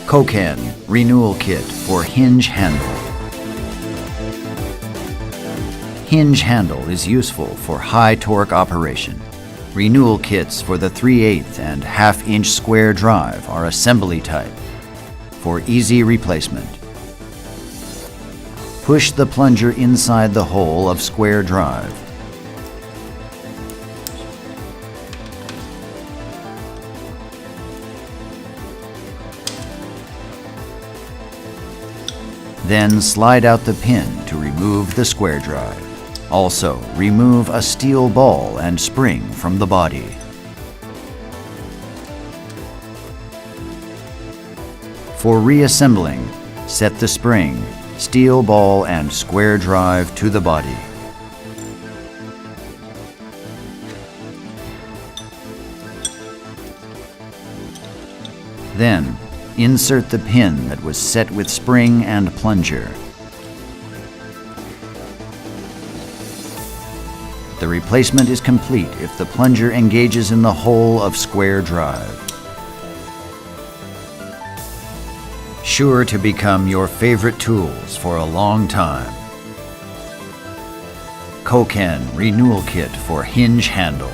Koken Renewal Kit for Hinge Handle. Hinge handle is useful for high torque operation. Renewal kits for the 3/8 and 1/2 inch square drive are assembly type for easy replacement. Push the plunger inside the hole of square drive. Then slide out the pin to remove the square drive. Also, remove a steel ball and spring from the body. For reassembling, set the spring, steel ball and square drive to the body. Then, insert the pin that was set with spring and plunger. The replacement is complete if the plunger engages in the hole of square drive. Sure to become your favorite tools for a long time. Koken Renewal Kit for Hinge Handle.